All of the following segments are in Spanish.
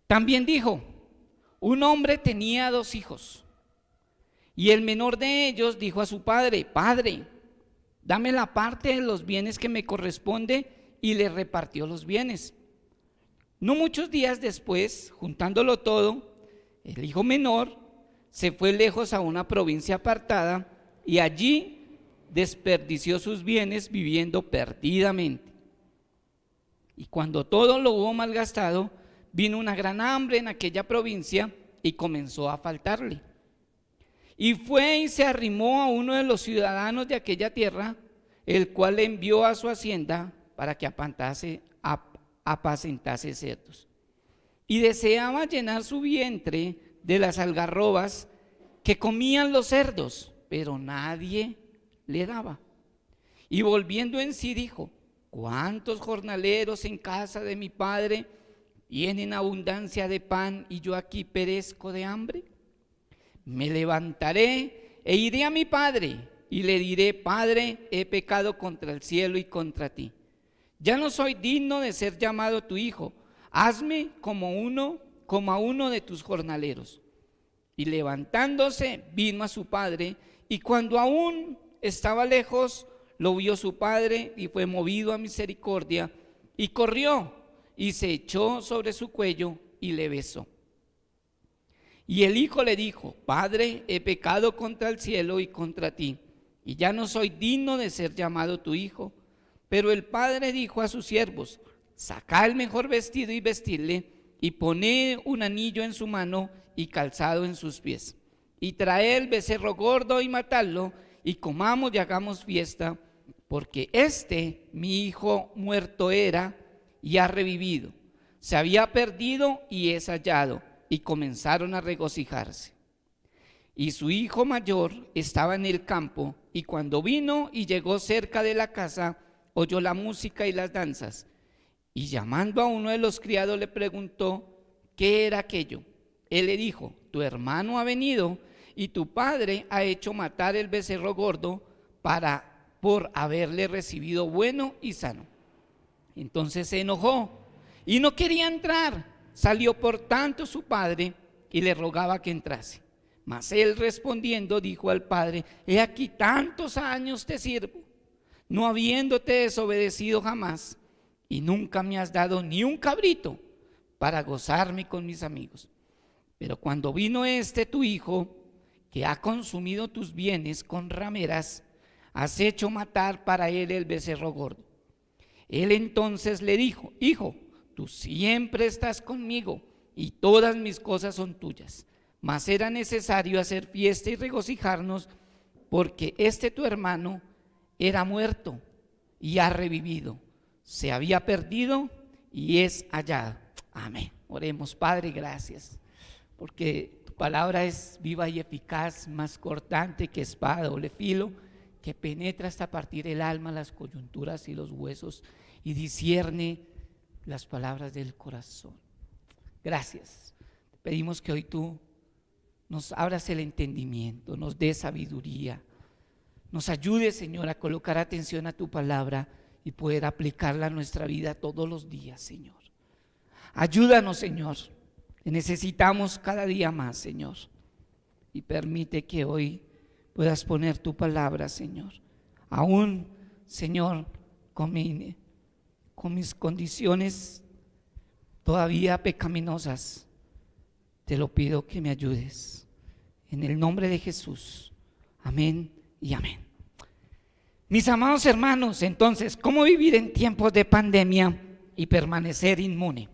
También dijo: un hombre tenía 2 hijos, y el menor de ellos dijo a su padre: Padre, dame la parte de los bienes que me corresponde, y le repartió los bienes. No muchos días después, juntándolo todo, el hijo menor se fue lejos a una provincia apartada y allí desperdició sus bienes viviendo perdidamente. Y cuando todo lo hubo malgastado, vino una gran hambre en aquella provincia y comenzó a faltarle. Y fue y se arrimó a uno de los ciudadanos de aquella tierra, el cual le envió a su hacienda para que apacentase cerdos. Y deseaba llenar su vientre de las algarrobas que comían los cerdos, pero nadie le daba. Y volviendo en sí dijo: ¿cuántos jornaleros en casa de mi padre tienen abundancia de pan y yo aquí perezco de hambre? Me levantaré e iré a mi padre y le diré: Padre, he pecado contra el cielo y contra ti. Ya no soy digno de ser llamado tu hijo. Hazme como a uno de tus jornaleros. Y levantándose vino a su padre, y cuando aún estaba lejos, lo vio su padre y fue movido a misericordia, y corrió y se echó sobre su cuello y le besó. Y el hijo le dijo: Padre, he pecado contra el cielo y contra ti, y ya no soy digno de ser llamado tu hijo. Pero el padre dijo a sus siervos: sacad el mejor vestido y vestidle, y poned un anillo en su mano y calzado en sus pies, y traed el becerro gordo y matadlo, y comamos y hagamos fiesta, porque mi hijo muerto era y ha revivido, se había perdido y es hallado. Y comenzaron a regocijarse. Y su hijo mayor estaba en el campo, y cuando vino y llegó cerca de la casa, oyó la música y las danzas, y llamando a uno de los criados le preguntó qué era aquello. Él le dijo: tu hermano ha venido y tu padre ha hecho matar el becerro gordo por haberle recibido bueno y sano. Entonces se enojó y no quería entrar. Salió por tanto su padre y le rogaba que entrase. Mas él respondiendo dijo al padre: he aquí tantos años te sirvo, no habiéndote desobedecido jamás, y nunca me has dado ni un cabrito para gozarme con mis amigos. Pero cuando vino tu hijo, que ha consumido tus bienes con rameras, has hecho matar para él el becerro gordo. Él entonces le dijo: hijo, tú siempre estás conmigo y todas mis cosas son tuyas, mas era necesario hacer fiesta y regocijarnos, porque tu hermano era muerto y ha revivido, se había perdido y es hallado. Amén. Oremos. Padre, gracias, porque tu palabra es viva y eficaz, más cortante que espada de doble filo, que penetra hasta partir el alma, las coyunturas y los huesos, y discierne las palabras del corazón. Gracias. Te pedimos que hoy tú nos abras el entendimiento, nos des sabiduría, nos ayudes, Señor, a colocar atención a tu palabra y poder aplicarla a nuestra vida todos los días, Señor. Ayúdanos, Señor, que necesitamos cada día más, Señor, y permite que hoy puedas poner tu palabra, Señor, aún, Señor, con mis condiciones todavía pecaminosas. Te lo pido que me ayudes, en el nombre de Jesús. Amén y amén. Mis amados hermanos, entonces, ¿cómo vivir en tiempos de pandemia y permanecer inmune?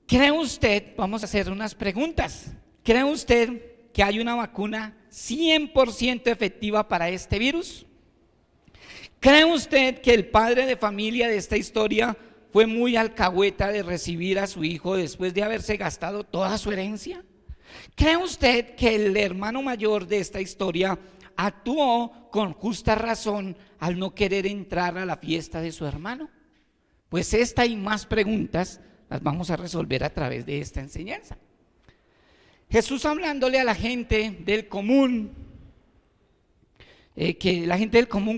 ¿Cree usted, vamos a hacer unas preguntas, ¿cree usted que hay una vacuna 100% efectiva para este virus? ¿Cree usted que el padre de familia de esta historia fue muy alcahueta de recibir a su hijo después de haberse gastado toda su herencia? ¿Cree usted que el hermano mayor de esta historia actuó con justa razón al no querer entrar a la fiesta de su hermano? Pues esta y más preguntas las vamos a resolver a través de esta enseñanza. Jesús, hablándole a la gente del común, que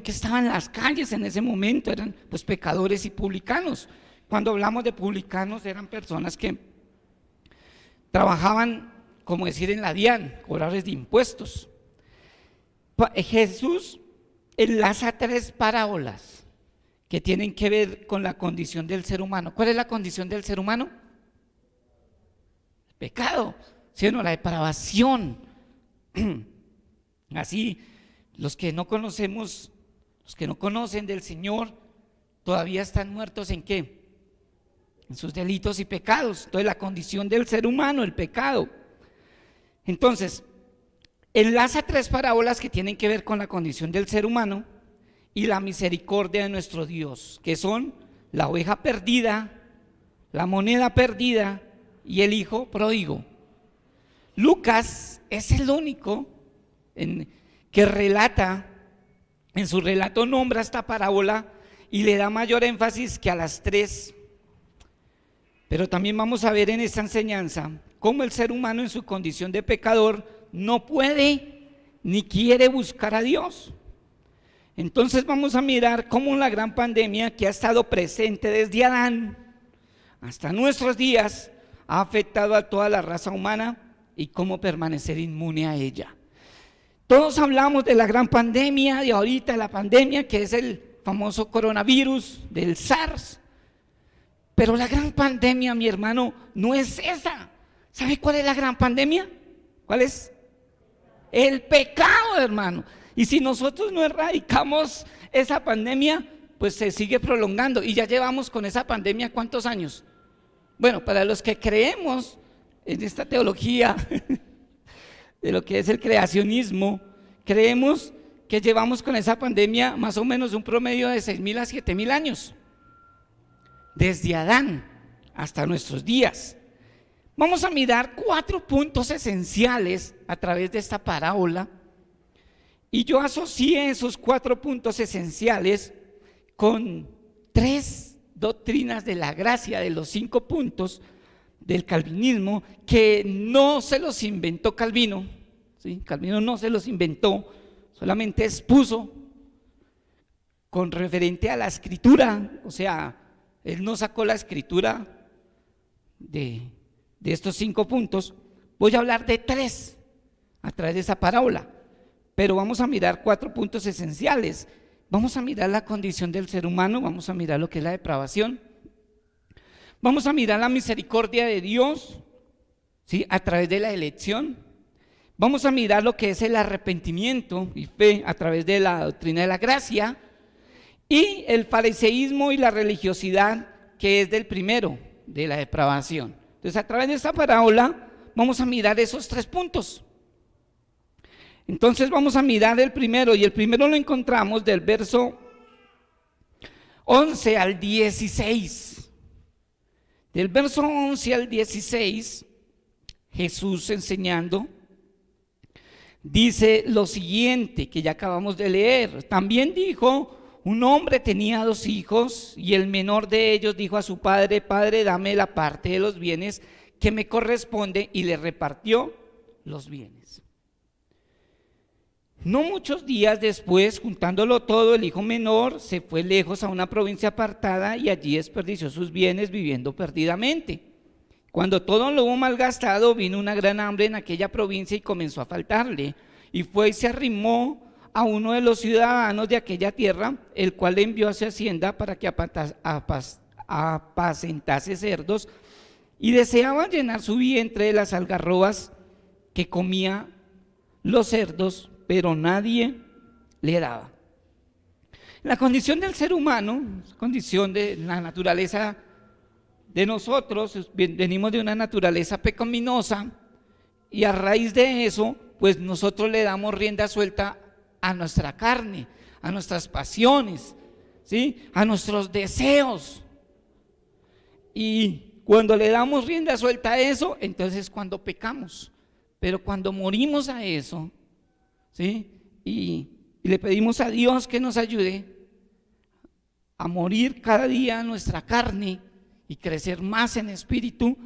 estaba en las calles en ese momento eran pues pecadores y publicanos, Cuando hablamos de publicanos, eran personas que trabajaban, como decir, en la DIAN, cobradores de impuestos. Jesús enlaza tres parábolas que tienen que ver con la condición del ser humano. ¿Cuál es la condición del ser humano? El pecado, ¿sí o no? La depravación. Así, los que no conocemos, los que no conocen del Señor, todavía están muertos ¿en qué? En sus delitos y pecados. Entonces, la condición del ser humano, el pecado. Entonces, enlaza tres parábolas que tienen que ver con la condición del ser humano y la misericordia de nuestro Dios, que son la oveja perdida, la moneda perdida y el hijo pródigo. Lucas es el único que relata, en su relato nombra esta parábola y le da mayor énfasis que a las tres. Pero también vamos a ver en esta enseñanza cómo el ser humano en su condición de pecador no puede ni quiere buscar a Dios. Entonces vamos a mirar cómo la gran pandemia que ha estado presente desde Adán hasta nuestros días ha afectado a toda la raza humana y cómo permanecer inmune a ella. Todos hablamos de la gran pandemia, de ahorita la pandemia que es el famoso coronavirus del SARS, pero la gran pandemia, mi hermano, no es esa. ¿Sabe cuál es la gran pandemia? ¿Cuál es? El pecado, hermano. Y si nosotros no erradicamos esa pandemia, pues se sigue prolongando. Y ya llevamos con esa pandemia ¿cuántos años? Bueno, para los que creemos en esta teología de lo que es el creacionismo, creemos que llevamos con esa pandemia más o menos un promedio de 6.000 a 7.000 años, desde Adán hasta nuestros días. Vamos a mirar 4 puntos esenciales a través de esta parábola, y yo asocié esos 4 puntos esenciales con 3 doctrinas de la gracia, de los 5 puntos del calvinismo, que no se los inventó Calvino, ¿sí? Calvino no se los inventó, solamente expuso con referente a la escritura, o sea, él no sacó la escritura de estos 5 puntos. Voy a hablar de 3 a través de esa parábola, pero vamos a mirar 4 puntos esenciales. Vamos a mirar la condición del ser humano, vamos a mirar lo que es la depravación, vamos a mirar la misericordia de Dios, ¿sí? A través de la elección, vamos a mirar lo que es el arrepentimiento y fe a través de la doctrina de la gracia, y el fariseísmo y la religiosidad que es del primero, de la depravación. Entonces, a través de esta parábola vamos a mirar esos 3 puntos. Entonces vamos a mirar el primero, y el primero lo encontramos del verso 11 al 16. Del verso 11 al 16, Jesús enseñando, dice lo siguiente, que ya acabamos de leer. También dijo: un hombre tenía 2 hijos, y el menor de ellos dijo a su padre: Padre, dame la parte de los bienes que me corresponde, y le repartió los bienes. No muchos días después, juntándolo todo, el hijo menor se fue lejos a una provincia apartada y allí desperdició sus bienes viviendo perdidamente. Cuando todo lo hubo malgastado, vino una gran hambre en aquella provincia y comenzó a faltarle, y fue y se arrimó a uno de los ciudadanos de aquella tierra, el cual le envió a su hacienda para que apacentase cerdos, y deseaba llenar su vientre de las algarrobas que comía los cerdos, pero nadie le daba. La condición del ser humano, condición de la naturaleza de nosotros, venimos de una naturaleza pecaminosa, y a raíz de eso, pues nosotros le damos rienda suelta a nuestra carne, a nuestras pasiones, ¿sí? A nuestros deseos. Y cuando le damos rienda suelta a eso, entonces es cuando pecamos. Pero cuando morimos a eso, ¿sí? Y le pedimos a Dios que nos ayude a morir cada día a nuestra carne y crecer más en espíritu,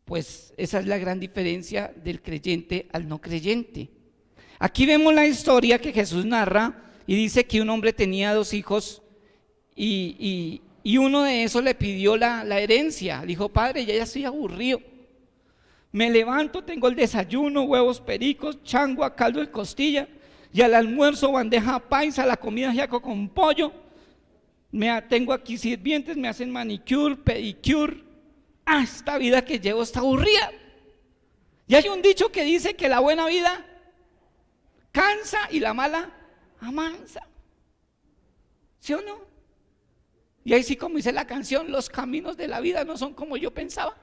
pues esa es la gran diferencia del creyente al no creyente. Aquí vemos la historia que Jesús narra y dice que un hombre tenía 2 hijos y Y uno de esos le pidió la herencia. Dijo: padre, ya estoy aburrido. Me levanto, tengo el desayuno, huevos pericos, changua, caldo de costilla, y al almuerzo bandeja paisa, la comida jaco con pollo. Tengo aquí sirvientes, me hacen manicure, pedicure. Esta vida que llevo está aburrida. Y hay un dicho que dice que la buena vida cansa y la mala amansa. ¿Sí o no? Y ahí sí, como dice la canción, los caminos de la vida no son como yo pensaba.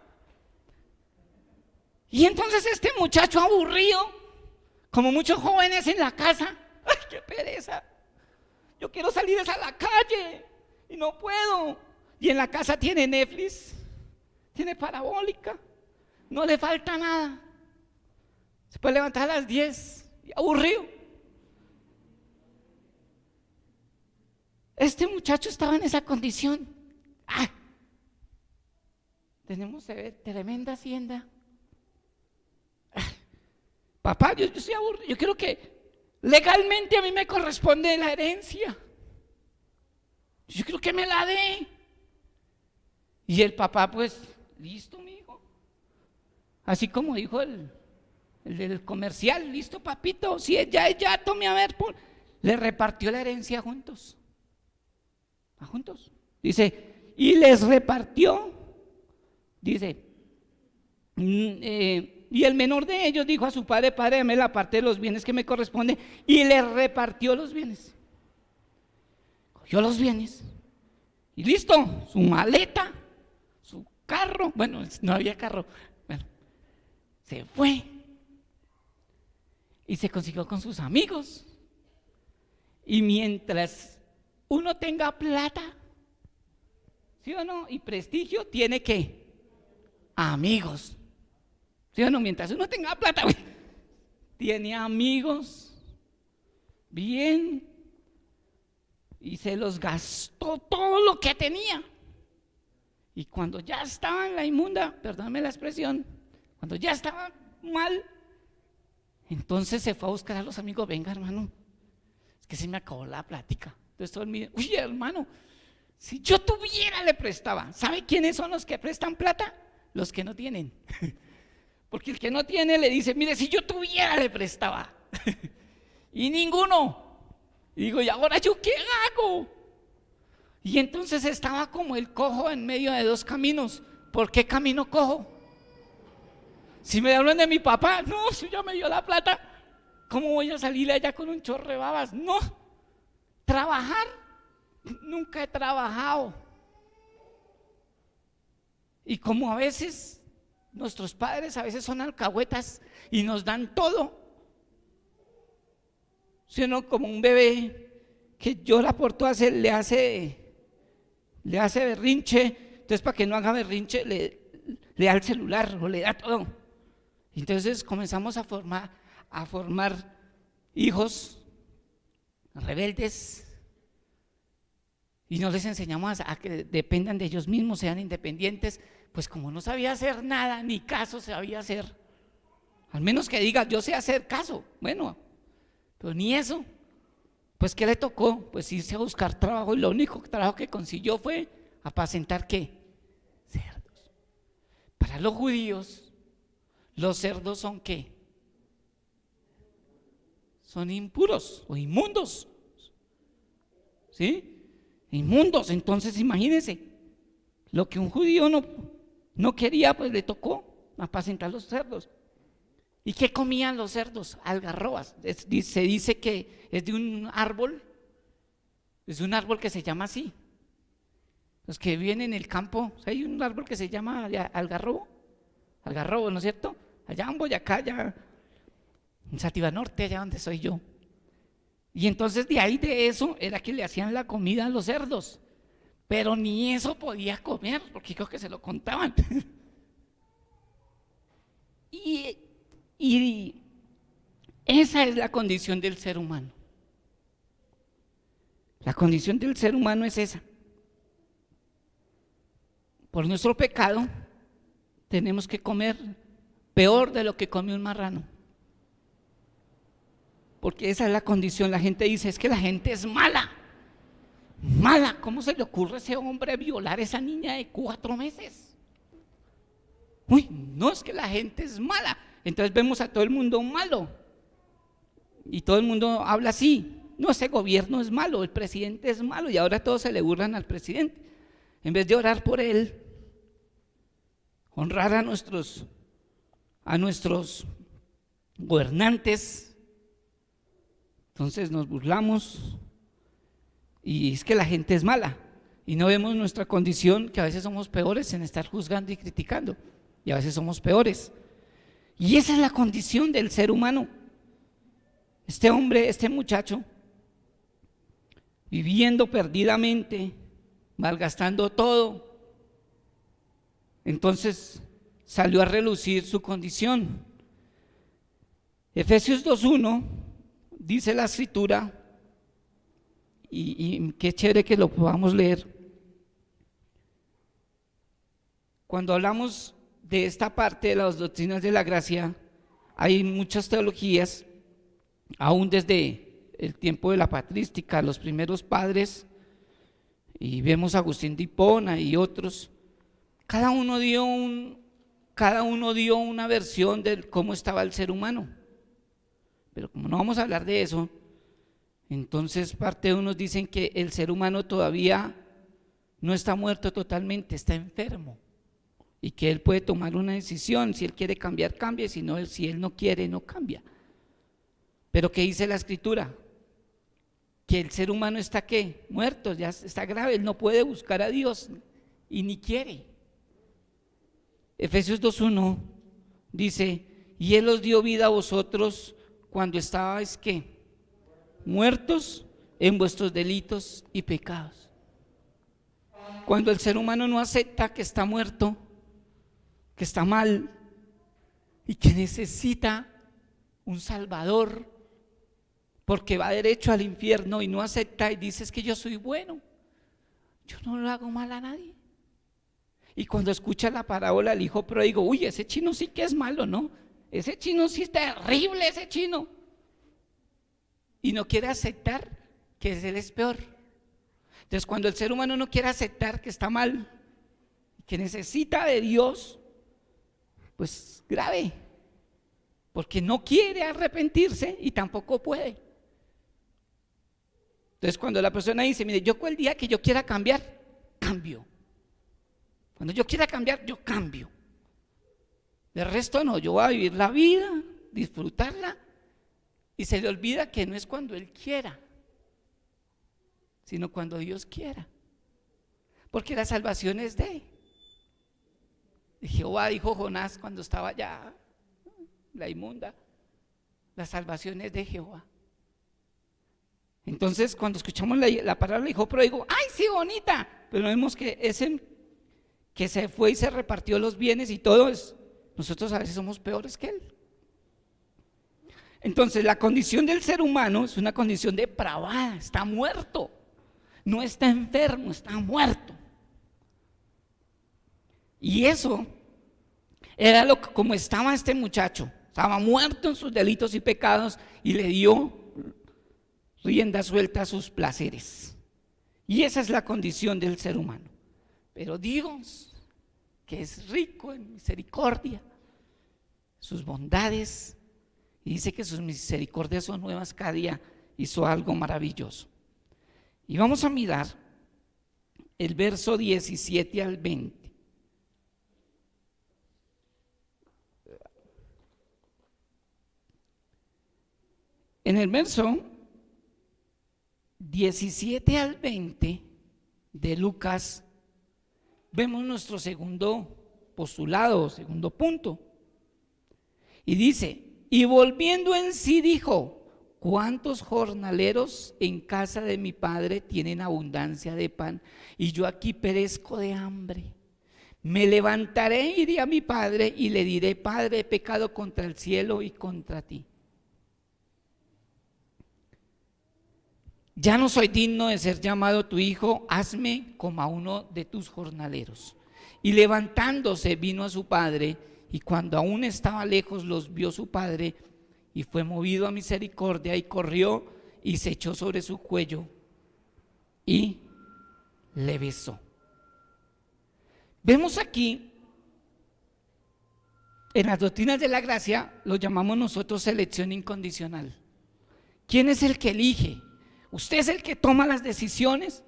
Y entonces este muchacho aburrido, como muchos jóvenes en la casa: ¡ay, qué pereza! Yo quiero salir a la calle y no puedo. Y en la casa tiene Netflix, tiene parabólica, no le falta nada. Se puede levantar a las 10 y aburrido. Este muchacho estaba en esa condición. Tenemos tremenda hacienda. Papá, yo estoy aburrido, yo quiero que legalmente a mí me corresponde la herencia. Yo quiero que me la dé. Y el papá, pues, listo, mi hijo. Así como dijo el del comercial: listo, papito, si ya, tome a ver. Le repartió la herencia juntos. Dice, y les repartió. Dice, y el menor de ellos dijo a su padre: padre, dame la parte de los bienes que me corresponde. Y le repartió los bienes. Cogió los bienes y listo, su maleta, su carro. Bueno, no había carro. Bueno, se fue y se consiguió con sus amigos. Y mientras uno tenga plata, ¿sí o no?, y prestigio, tiene que amigos. ¿Sí o no? Mientras uno tenga plata, tiene amigos. Bien. Y se los gastó todo lo que tenía. Y cuando ya estaba en la inmunda, perdóname la expresión, cuando ya estaba mal, entonces se fue a buscar a los amigos: venga, hermano, es que se me acabó la plática. Entonces todo el mundo: uy, hermano, si yo tuviera, le prestaba. ¿Sabe quiénes son los que prestan plata? Los que no tienen. Porque el que no tiene le dice: mire, si yo tuviera, le prestaba. Y ninguno. Y digo: ¿y ahora yo qué hago? Y entonces estaba como el cojo en medio de dos caminos. ¿Por qué camino cojo? Si me hablan de mi papá, no, si ya me dio la plata, ¿cómo voy a salir allá con un chorro de babas? No. Trabajar, nunca he trabajado. Y como a veces nuestros padres a veces son alcahuetas y nos dan todo, sino como un bebé que llora por todo, le hace berrinche. Entonces, para que no haga berrinche, le da el celular o le da todo. Entonces comenzamos a formar hijos rebeldes, y no les enseñamos a que dependan de ellos mismos, sean independientes. Pues como no sabía hacer nada, ni caso sabía hacer. Al menos que diga: yo sé hacer caso. Bueno, pero ni eso. Pues ¿qué le tocó? Pues irse a buscar trabajo, y lo único trabajo que consiguió fue apacentar ¿qué? Cerdos. Para los judíos, los cerdos son ¿qué? Son impuros o inmundos. ¿Sí? Inmundos. Entonces imagínense, lo que un judío no quería, pues le tocó apacentar los cerdos. ¿Y qué comían los cerdos? Algarrobas. Se dice que es de un árbol, que se llama así. Los que viven en el campo, hay un árbol que se llama algarrobo, ¿no es cierto? Allá en Boyacá, allá en Sativa Norte, allá donde soy yo. Y entonces de eso era que le hacían la comida a los cerdos. Pero ni eso podía comer, porque creo que se lo contaban. Y esa es la condición del ser humano. La condición del ser humano es esa. Por nuestro pecado tenemos que comer peor de lo que come un marrano. Porque esa es la condición. La gente dice: es que la gente es mala. mala. ¿Cómo se le ocurre a ese hombre violar a esa niña de 4 meses? Uy, no, es que la gente es mala. Entonces vemos a todo el mundo malo. Y todo el mundo habla así. No, ese gobierno es malo, el presidente es malo. Y ahora todos se le burlan al presidente. En vez de orar por él, honrar a nuestros gobernantes, entonces nos burlamos. Y es que la gente es mala. Y no vemos nuestra condición, que a veces somos peores en estar juzgando y criticando. Y a veces somos peores. Y esa es la condición del ser humano. Este hombre, este muchacho, viviendo perdidamente, malgastando todo, entonces salió a relucir su condición. Efesios 2:1 dice la escritura, y qué chévere que lo podamos leer. Cuando hablamos de esta parte de las doctrinas de la gracia, hay muchas teologías, aún desde el tiempo de la patrística, los primeros padres, y vemos a Agustín de Hipona y otros, cada uno dio una versión de cómo estaba el ser humano. Pero como no vamos a hablar de eso, entonces parte de unos dicen que el ser humano todavía no está muerto totalmente, está enfermo, y que él puede tomar una decisión. Si él quiere cambiar, cambia, si él no quiere, no cambia. Pero ¿qué dice la escritura? Que el ser humano está ¿qué? Muerto, ya está grave, él no puede buscar a Dios y ni quiere. Efesios 2:1 dice: y él os dio vida a vosotros cuando estabais ¿qué? Muertos en vuestros delitos y pecados. Cuando el ser humano no acepta que está muerto, que está mal y que necesita un salvador, porque va derecho al infierno, y no acepta y dice: es que yo soy bueno, yo no le hago mal a nadie. Y cuando escucha la parábola del hijo pródigo, uy, ese chino sí que es malo, ¿no? Ese chino sí es terrible, ese chino. Y no quiere aceptar que él es peor. Entonces, cuando el ser humano no quiere aceptar que está mal, que necesita de Dios, pues grave, porque no quiere arrepentirse y tampoco puede. Entonces, cuando la persona dice: mire, yo el día que yo quiera cambiar, cambio. Cuando yo quiera cambiar, yo cambio. De resto no, yo voy a vivir la vida, disfrutarla, y se le olvida que no es cuando él quiera, sino cuando Dios quiera. Porque la salvación es de Jehová, dijo Jonás cuando estaba allá, la inmunda. La salvación es de Jehová. Entonces, cuando escuchamos la palabra del hijo pródigo, ¡ay, sí, bonita! Pero vemos que ese que se fue y se repartió los bienes y todo, nosotros a veces somos peores que él. Entonces, la condición del ser humano es una condición depravada, está muerto, no está enfermo, está muerto. Y eso era como estaba este muchacho, estaba muerto en sus delitos y pecados, y le dio rienda suelta a sus placeres. Y esa es la condición del ser humano. Pero Dios, que es rico en misericordia, sus bondades, y dice que sus misericordias son nuevas cada día, hizo algo maravilloso. Y vamos a mirar el verso 17 al 20. En el verso 17 al 20 de Lucas vemos nuestro segundo postulado, segundo punto. Y dice: y volviendo en sí dijo: ¿cuántos jornaleros en casa de mi padre tienen abundancia de pan, y yo aquí perezco de hambre? Me levantaré, iré a mi padre y le diré: Padre, he pecado contra el cielo y contra ti. Ya no soy digno de ser llamado tu hijo, hazme como a uno de tus jornaleros. Y levantándose vino a su padre, y cuando aún estaba lejos los vio su padre, y fue movido a misericordia, y corrió y se echó sobre su cuello y le besó. Vemos aquí, en las doctrinas de la gracia, lo llamamos nosotros elección incondicional. ¿Quién es el que elige? ¿Usted es el que toma las decisiones?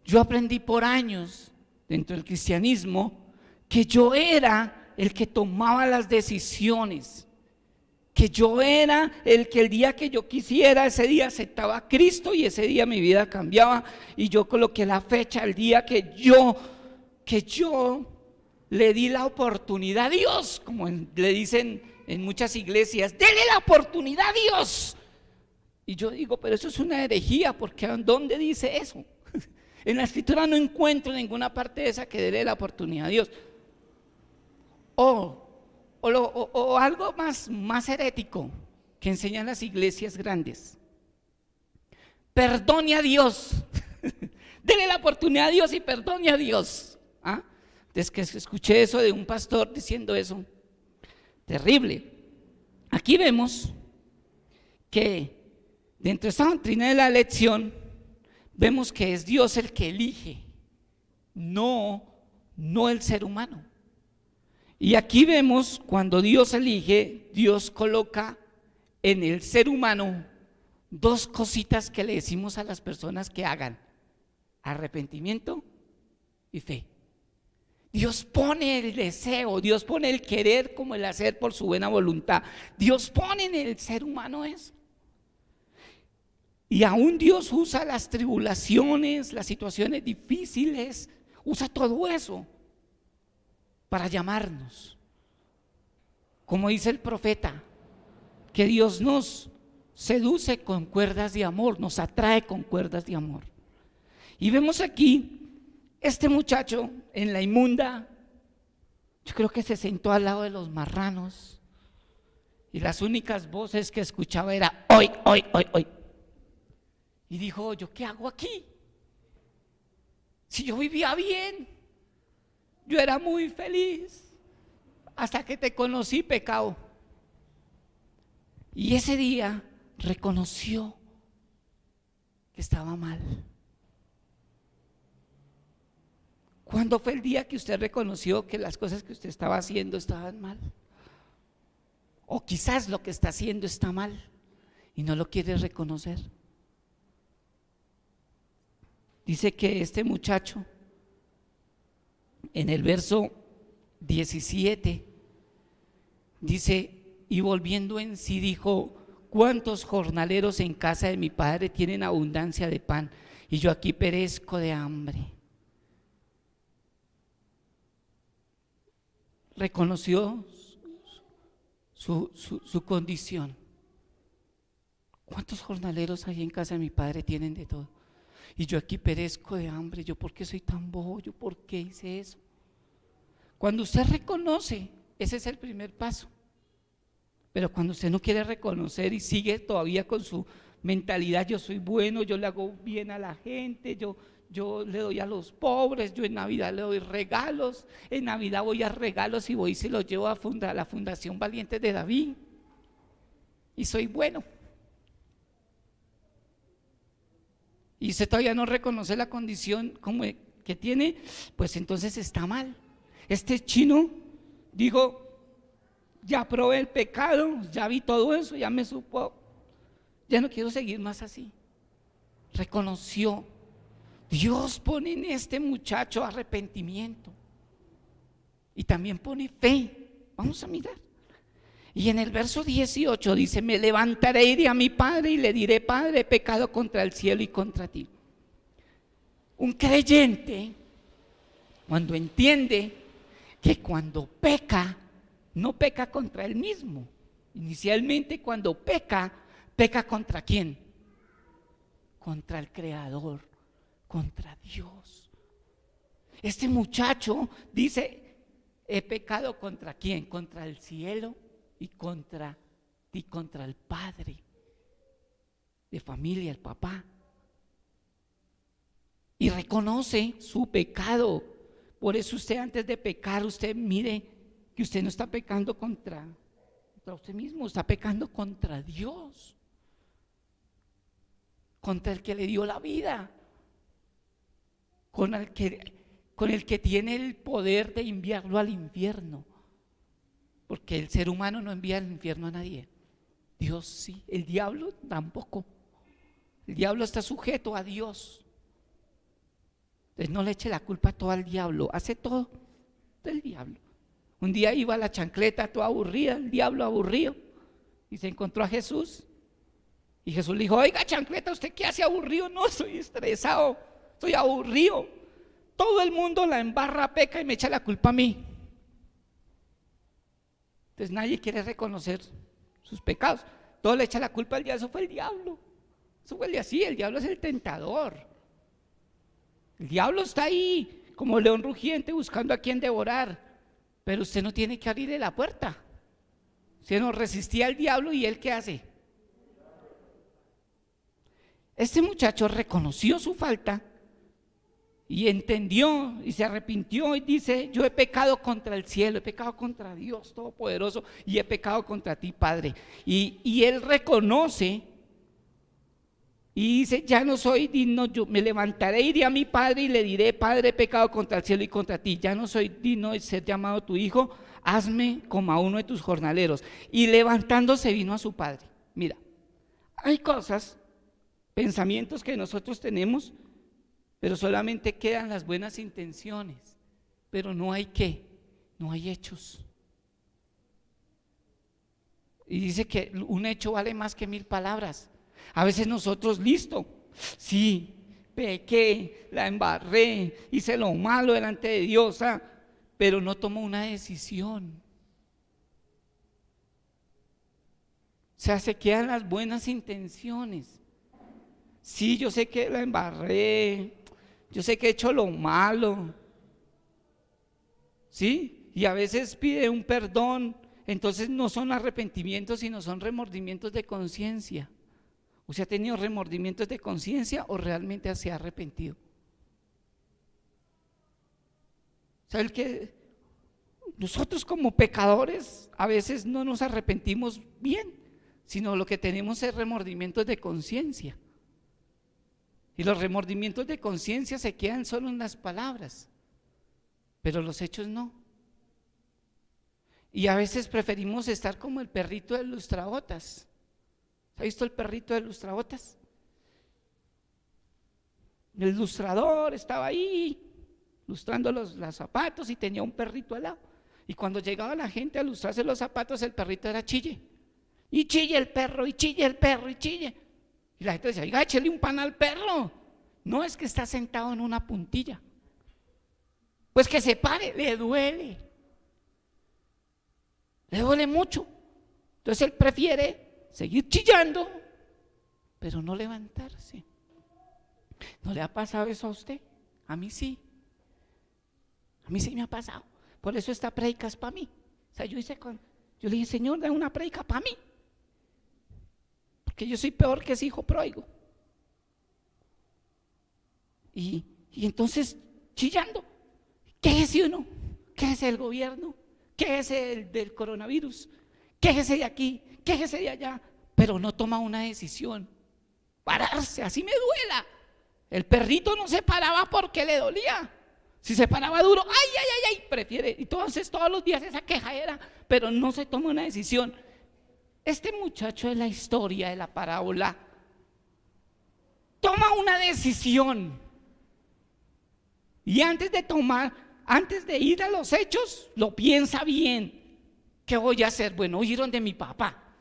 Yo aprendí por años dentro del cristianismo que yo era el que tomaba las decisiones, que yo era el que el día que yo quisiera, ese día aceptaba a Cristo y ese día mi vida cambiaba, y yo coloqué la fecha, el día que yo le di la oportunidad a Dios, como le dicen en muchas iglesias, dele la oportunidad a Dios. Y yo digo, pero eso es una herejía, porque ¿dónde dice eso? En la escritura no encuentro ninguna parte de esa que dele la oportunidad a Dios. O algo más herético que enseñan las iglesias grandes: perdone a Dios. Dele la oportunidad a Dios y perdone a Dios. Desde que escuché eso de un pastor diciendo eso, terrible. Aquí vemos que dentro de esta doctrina de la elección, vemos que es Dios el que elige, no el ser humano. Y aquí vemos cuando Dios elige, Dios coloca en el ser humano dos cositas que le decimos a las personas que hagan: arrepentimiento y fe. Dios pone el deseo, Dios pone el querer como el hacer por su buena voluntad. Dios pone en el ser humano eso. Y aún Dios usa las tribulaciones, las situaciones difíciles, usa todo eso para llamarnos. Como dice el profeta, que Dios nos seduce con cuerdas de amor, nos atrae con cuerdas de amor. Y vemos aquí este muchacho en la inmunda, yo creo que se sentó al lado de los marranos, y las únicas voces que escuchaba era hoy, hoy, hoy, hoy. Y dijo: ¿yo qué hago aquí? Si yo vivía bien, yo era muy feliz, hasta que te conocí, pecado. Y ese día reconoció que estaba mal. ¿Cuándo fue el día que usted reconoció que las cosas que usted estaba haciendo estaban mal? O quizás lo que está haciendo está mal y no lo quiere reconocer. Dice que este muchacho, en el verso 17, dice: y volviendo en sí dijo: ¿cuántos jornaleros en casa de mi padre tienen abundancia de pan, y yo aquí perezco de hambre? Reconoció su condición. ¿Cuántos jornaleros hay en casa de mi padre tienen de todo? Y yo aquí perezco de hambre. ¿Yo por qué soy tan bobo? ¿Yo por qué hice eso? Cuando usted reconoce, ese es el primer paso. Pero cuando usted no quiere reconocer y sigue todavía con su mentalidad: yo soy bueno, yo le hago bien a la gente, yo le doy a los pobres, yo en Navidad le doy regalos, en Navidad voy a regalos y voy y se los llevo a la Fundación Valientes de David, y soy bueno. Y usted todavía no reconoce la condición como que tiene, pues entonces está mal. Este chino dijo: ya probé el pecado, ya vi todo eso, ya me supo, ya no quiero seguir más así. Reconoció. Dios pone en este muchacho arrepentimiento y también pone fe. Vamos a mirar. Y en el verso 18 dice: me levantaré, iré a mi padre y le diré: Padre, he pecado contra el cielo y contra ti. Un creyente, cuando entiende que cuando peca, no peca contra él mismo. Inicialmente, cuando peca contra ¿quién? Contra el Creador, contra Dios. Este muchacho dice: he pecado contra ¿quién? Contra el cielo y contra el padre de familia, el papá. Y reconoce su pecado. Por eso usted, antes de pecar, usted mire que usted no está pecando contra usted mismo, está pecando contra Dios, contra el que le dio la vida. con el que tiene el poder de enviarlo al infierno, porque el ser humano no envía al infierno a nadie, Dios sí, el diablo tampoco. El diablo está sujeto a Dios. Entonces no le eche la culpa todo al diablo, hace todo del diablo. Un día iba a la chancleta toda aburrida, el diablo aburrido, y se encontró a Jesús. Y Jesús le dijo: oiga, chancleta, ¿usted qué hace aburrido? No, estoy estresado, estoy aburrido. Todo el mundo la embarra, peca y me echa la culpa a mí. Entonces nadie quiere reconocer sus pecados. Todo le echa la culpa al diablo. Eso fue el diablo. Eso fue así, el diablo es el tentador. El diablo está ahí como león rugiente buscando a quien devorar. Pero usted no tiene que abrirle la puerta. Usted no resistía al diablo, y él ¿qué hace? Este muchacho reconoció su falta y entendió y se arrepintió y dice: yo he pecado contra el cielo, he pecado contra Dios Todopoderoso y he pecado contra ti, Padre. Y él reconoce y dice: ya no soy digno, yo me levantaré, iré a mi padre y le diré: Padre, he pecado contra el cielo y contra ti, ya no soy digno de ser llamado tu hijo, hazme como a uno de tus jornaleros. Y levantándose vino a su padre. Mira, hay cosas, pensamientos que nosotros tenemos, pero solamente quedan las buenas intenciones, pero no hay ¿qué? No hay hechos. Y dice que un hecho vale más que 1000 palabras. A veces nosotros, listo, sí, pequé, la embarré, hice lo malo delante de Dios, pero no tomo una decisión. O sea, se quedan las buenas intenciones. Sí, yo sé que la embarré, yo sé que he hecho lo malo, ¿sí? Y a veces pide un perdón, entonces no son arrepentimientos, sino son remordimientos de conciencia. ¿Usted ha tenido remordimientos de conciencia o realmente se ha arrepentido? ¿Sabe que nosotros como pecadores a veces no nos arrepentimos bien, sino lo que tenemos es remordimientos de conciencia? Y los remordimientos de conciencia se quedan solo en las palabras, pero los hechos no. Y a veces preferimos estar como el perrito del lustrabotas. ¿Ha visto el perrito del lustrabotas? El lustrador estaba ahí lustrando los zapatos y tenía un perrito al lado. Y cuando llegaba la gente a lustrarse los zapatos, el perrito era chille. Y chille el perro, y chille el perro, y chille. Y la gente decía: oiga, échale un pan al perro. No, es que está sentado en una puntilla. Pues que se pare, le duele mucho. Entonces él prefiere seguir chillando, pero no levantarse. ¿No le ha pasado eso a usted? A mí sí. A mí sí me ha pasado. Por eso esta prédica es para mí. O sea, yo le dije: Señor, da una prédica para mí, porque yo soy peor que ese hijo pródigo. Y entonces chillando. ¿Qué es uno? ¿Qué es el gobierno? ¿Qué es el del coronavirus? ¿Qué es ese de aquí? ¿Qué es ese de allá? Pero no toma una decisión. Pararse, así me duela. El perrito no se paraba porque le dolía. Si se paraba duro, ay, prefiere. Entonces todos los días esa quejadera, pero no se toma una decisión. Este muchacho de la historia, de la parábola, toma una decisión. Y antes de ir a los hechos, lo piensa bien. ¿Qué voy a hacer? Bueno, oyeron de mi papá,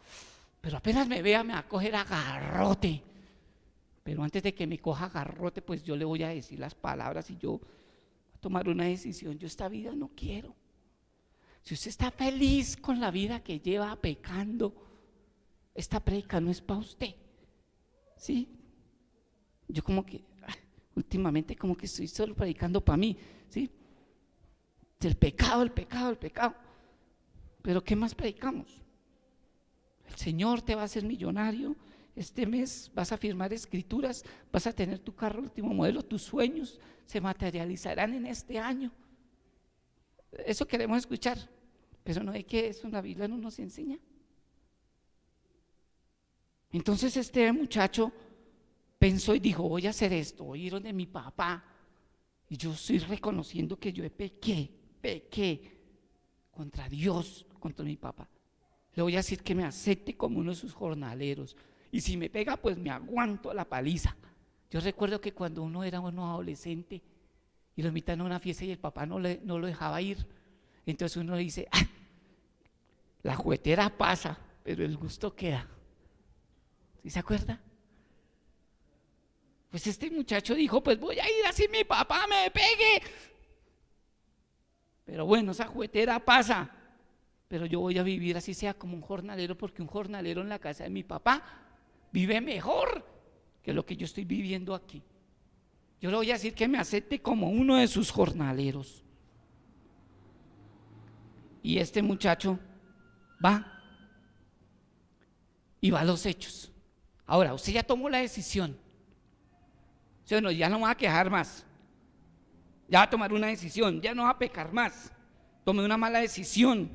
pero apenas me vea me va a coger a garrote. Pero antes de que me coja a garrote, pues yo le voy a decir las palabras y yo voy a tomar una decisión. Yo esta vida no quiero. Si usted está feliz con la vida que lleva pecando, esta prédica no es para usted. ¿Sí? Yo como que últimamente como que estoy solo predicando para mí, ¿sí? El pecado. Pero ¿qué más predicamos? El Señor te va a hacer millonario. Este mes vas a firmar escrituras, vas a tener tu carro último modelo, tus sueños se materializarán en este año. Eso queremos escuchar, pero no hay que eso, la Biblia no nos enseña. Entonces este muchacho pensó y dijo: voy a hacer esto. Oyeron de mi papá Y yo estoy reconociendo que yo pequé contra Dios, contra mi papá. Le voy a decir que me acepte como uno de sus jornaleros. Y si me pega, pues me aguanto la paliza. Yo recuerdo que cuando uno era adolescente y lo invitan a una fiesta y el papá no lo dejaba ir, entonces uno le dice, la juguetera pasa, pero el gusto queda. ¿Sí se acuerda? Pues este muchacho dijo, pues voy a ir así mi papá me pegue. Pero bueno, esa juguetera pasa, pero yo voy a vivir así sea como un jornalero, porque un jornalero en la casa de mi papá vive mejor que lo que yo estoy viviendo aquí. Yo le voy a decir que me acepte como uno de sus jornaleros. Y este muchacho va y va a los hechos. Ahora, usted ya tomó la decisión. ¿Sí o no? Ya no va a quejar más. Ya va a tomar una decisión, ya no va a pecar más. Tomé una mala decisión,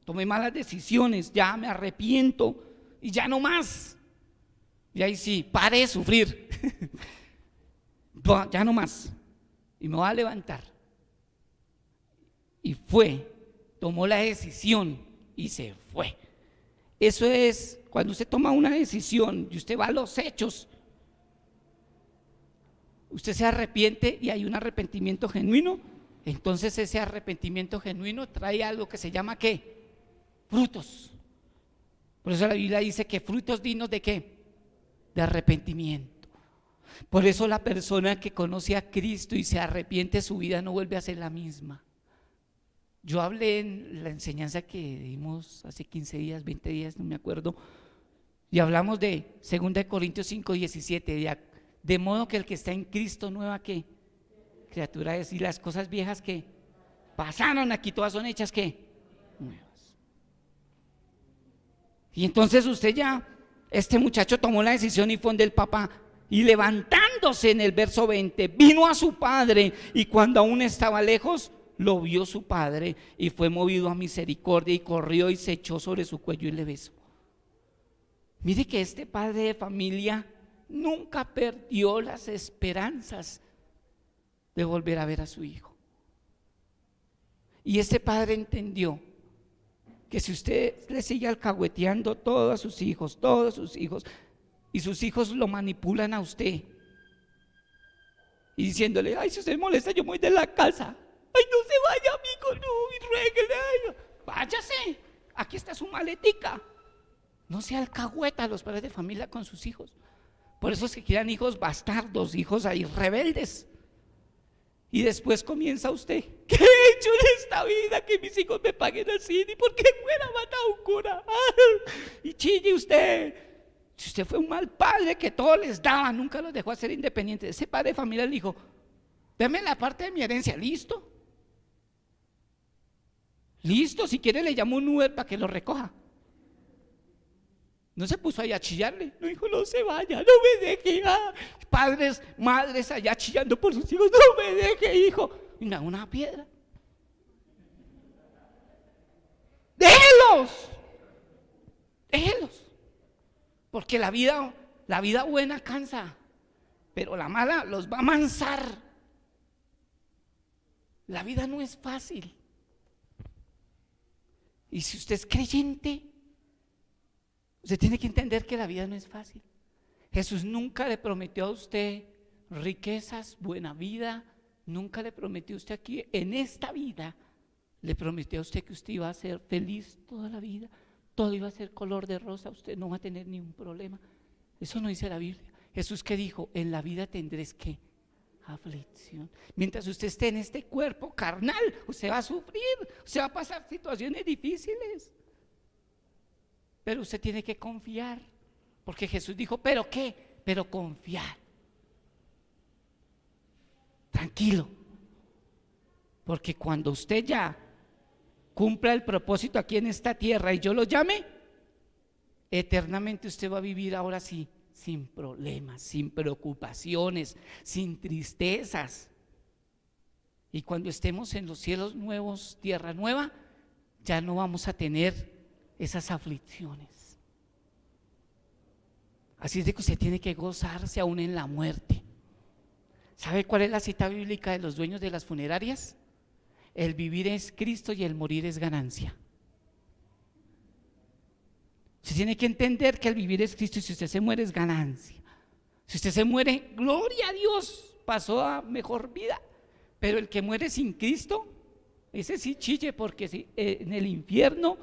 tomé malas decisiones, ya me arrepiento y ya no más. Y ahí sí, pare de sufrir. Ya no más. Y me voy a levantar. Y fue, tomó la decisión y se fue. Eso es cuando usted toma una decisión y usted va a los hechos. Usted se arrepiente y hay un arrepentimiento genuino. Entonces ese arrepentimiento genuino trae algo que se llama ¿qué? Frutos. Por eso la Biblia dice que frutos dignos de ¿qué? De arrepentimiento. Por eso la persona que conoce a Cristo y se arrepiente, su vida no vuelve a ser la misma. Yo hablé en la enseñanza que dimos hace 15 días, 20 días, no me acuerdo, y hablamos de 2 Corintios 5, 17, de modo que el que está en Cristo nueva ¿qué? Criatura es, y las cosas viejas que pasaron aquí, todas son hechas ¿qué? Nuevas. Y entonces usted ya, este muchacho tomó la decisión y fue donde el papá, y levantándose en el verso 20, vino a su padre, y cuando aún estaba lejos, lo vio su padre, y fue movido a misericordia, y corrió y se echó sobre su cuello y le besó. Mire que este padre de familia nunca perdió las esperanzas de volver a ver a su hijo. Y este padre entendió que si usted le sigue alcahueteando todos sus hijos, y sus hijos lo manipulan a usted, y diciéndole, ay, si usted molesta, yo me voy de la casa. Ay, no se vaya, amigo, no, y ruéguele. Váyase, aquí está su maletica. No sea alcahueta los padres de familia con sus hijos. Por eso se crean hijos bastardos, hijos ahí rebeldes. Y después comienza usted, ¿qué he hecho en esta vida que mis hijos me paguen así? ¿Y por qué fuera matado un cura? Y chille usted. Si usted fue un mal padre que todo les daba, nunca los dejó hacer independientes. Ese padre de familia le dijo, deme la parte de mi herencia, ¿listo? Listo, si quiere le llamo un Uber para que lo recoja. No se puso ahí a chillarle, no dijo, no se vaya, no me deje, padres, madres allá chillando por sus hijos, no me deje, hijo, y me da una piedra. Déjelos, porque la vida buena cansa, pero la mala los va a amansar. La vida no es fácil. Y si usted es creyente, usted tiene que entender que la vida no es fácil. Jesús nunca le prometió a usted riquezas, buena vida, nunca le prometió a usted aquí, en esta vida, le prometió a usted que usted iba a ser feliz toda la vida, todo iba a ser color de rosa, usted no va a tener ningún problema. Eso no dice la Biblia. Jesús que dijo, en la vida tendréis ¿qué? Aflicción. Mientras usted esté en este cuerpo carnal, usted va a sufrir, usted va a pasar situaciones difíciles. Pero usted tiene que confiar, porque Jesús dijo, ¿pero qué? Pero confiar. Tranquilo, porque cuando usted ya cumpla el propósito aquí en esta tierra y yo lo llame, eternamente usted va a vivir ahora sí, sin problemas, sin preocupaciones, sin tristezas. Y cuando estemos en los cielos nuevos, tierra nueva, ya no vamos a tener esas aflicciones. Así es de que usted tiene que gozarse aún en la muerte. ¿Sabe cuál es la cita bíblica de los dueños de las funerarias? El vivir es Cristo y el morir es ganancia. Usted tiene que entender que el vivir es Cristo y si usted se muere es ganancia. Si usted se muere, gloria a Dios, pasó a mejor vida. Pero el que muere sin Cristo, ese sí chille, porque sí, en el infierno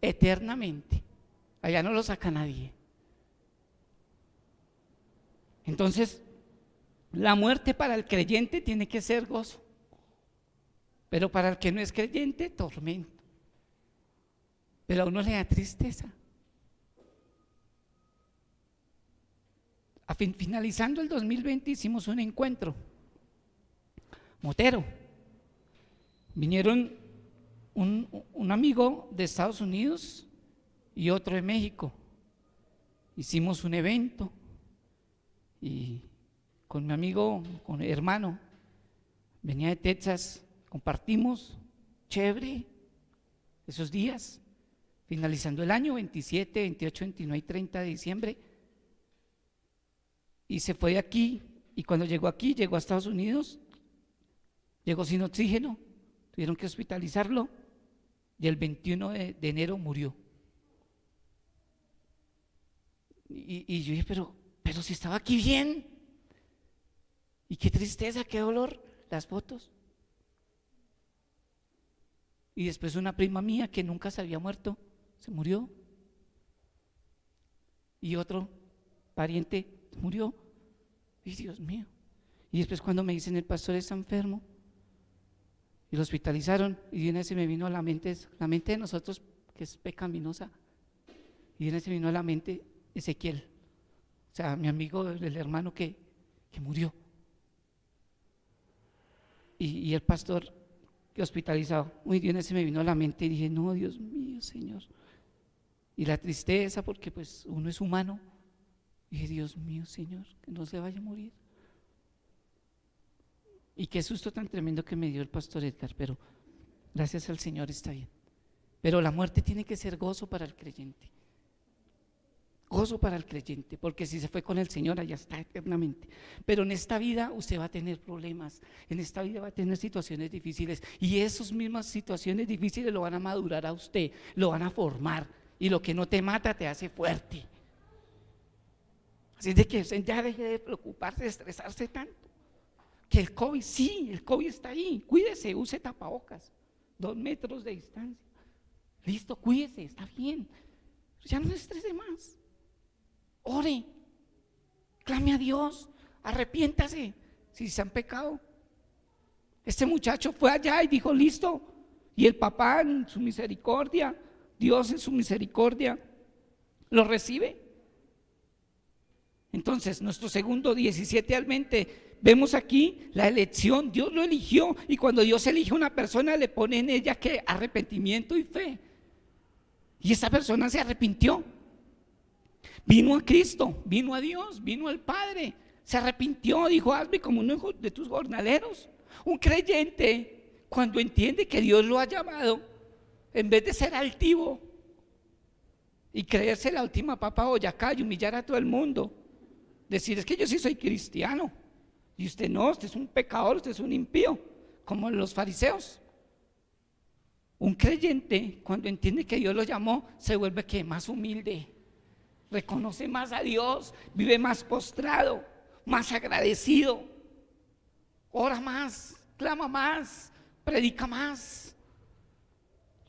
eternamente. Allá no lo saca nadie. Entonces, la muerte para el creyente tiene que ser gozo, pero para el que no es creyente, tormento. Pero a uno le da tristeza. Finalizando el 2020 hicimos un encuentro motero. Vinieron un amigo de Estados Unidos y otro de México. Hicimos un evento y con mi amigo, con el hermano, venía de Texas, compartimos, chévere, esos días, finalizando el año 27, 28, 29 y 30 de diciembre. Y se fue de aquí, y cuando llegó aquí, llegó a Estados Unidos, llegó sin oxígeno, tuvieron que hospitalizarlo, y el 21 de enero murió. Y yo dije, pero si estaba aquí bien, y qué tristeza, qué dolor, las fotos. Y después una prima mía que nunca se había muerto, se murió, y otro pariente murió. Y Dios mío. Y después cuando me dicen el pastor está enfermo y lo hospitalizaron, y de una vez se me vino a la mente de nosotros que es pecaminosa, y de una vez se vino a la mente Ezequiel, o sea, mi amigo, el hermano que murió, y el pastor que hospitalizado. Uy, de una vez se me vino a la mente y dije, no, Dios mío, Señor. Y la tristeza, porque pues uno es humano. Dije, Dios mío, Señor, que no se vaya a morir. Y qué susto tan tremendo que me dio el pastor Edgar, pero gracias al Señor está bien. Pero la muerte tiene que ser gozo para el creyente. Gozo para el creyente, porque si se fue con el Señor, allá está eternamente. Pero en esta vida usted va a tener problemas, en esta vida va a tener situaciones difíciles, y esas mismas situaciones difíciles lo van a madurar a usted, lo van a formar, y lo que no te mata te hace fuerte. Así de que ya deje de preocuparse, de estresarse tanto. Que el COVID, sí, el COVID está ahí, cuídese, use tapabocas, 2 metros de distancia. Listo, cuídese, está bien. Ya no se estrese más. Ore, clame a Dios, arrepiéntase si se han pecado. Este muchacho fue allá y dijo, listo. Y el papá en su misericordia, Dios en su misericordia, lo recibe. Entonces, nuestro segundo 17 al 20, vemos aquí la elección. Dios lo eligió, y cuando Dios elige a una persona le pone en ella ¿qué? Arrepentimiento y fe. Y esa persona se arrepintió, vino a Cristo, vino a Dios, vino al Padre, se arrepintió, dijo, hazme como uno de tus jornaleros. Un creyente, cuando entiende que Dios lo ha llamado, en vez de ser altivo y creerse la última papa Boyacá y humillar a todo el mundo, decir, es que yo sí soy cristiano, y usted no, usted es un pecador, usted es un impío, como los fariseos. Un creyente, cuando entiende que Dios lo llamó, se vuelve ¿qué? Más humilde, reconoce más a Dios, vive más postrado, más agradecido, ora más, clama más, predica más,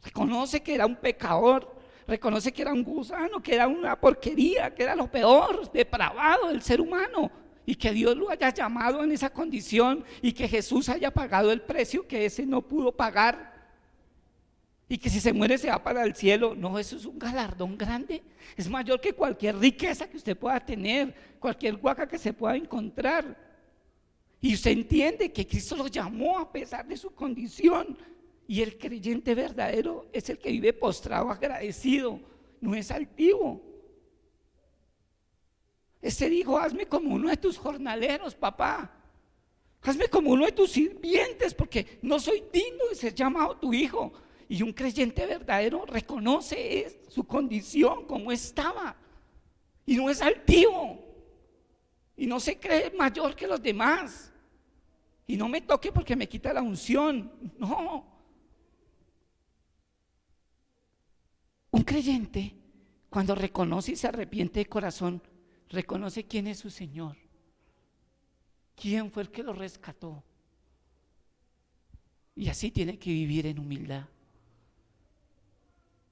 reconoce que era un pecador, reconoce que era un gusano, que era una porquería, que era lo peor, depravado del ser humano, y que Dios lo haya llamado en esa condición, y que Jesús haya pagado el precio que ese no pudo pagar, y que si se muere se va para el cielo. No, eso es un galardón grande, es mayor que cualquier riqueza que usted pueda tener, cualquier huaca que se pueda encontrar. Y usted entiende que Cristo lo llamó a pesar de su condición. Y el creyente verdadero es el que vive postrado, agradecido, no es altivo. Ese dijo, hazme como uno de tus jornaleros, papá. Hazme como uno de tus sirvientes, porque no soy digno de ser llamado tu hijo. Y un creyente verdadero reconoce su condición como estaba, y no es altivo, y no se cree mayor que los demás. Y no me toque porque me quita la unción. No. Un creyente, cuando reconoce y se arrepiente de corazón, reconoce quién es su Señor, quién fue el que lo rescató. Y así tiene que vivir en humildad.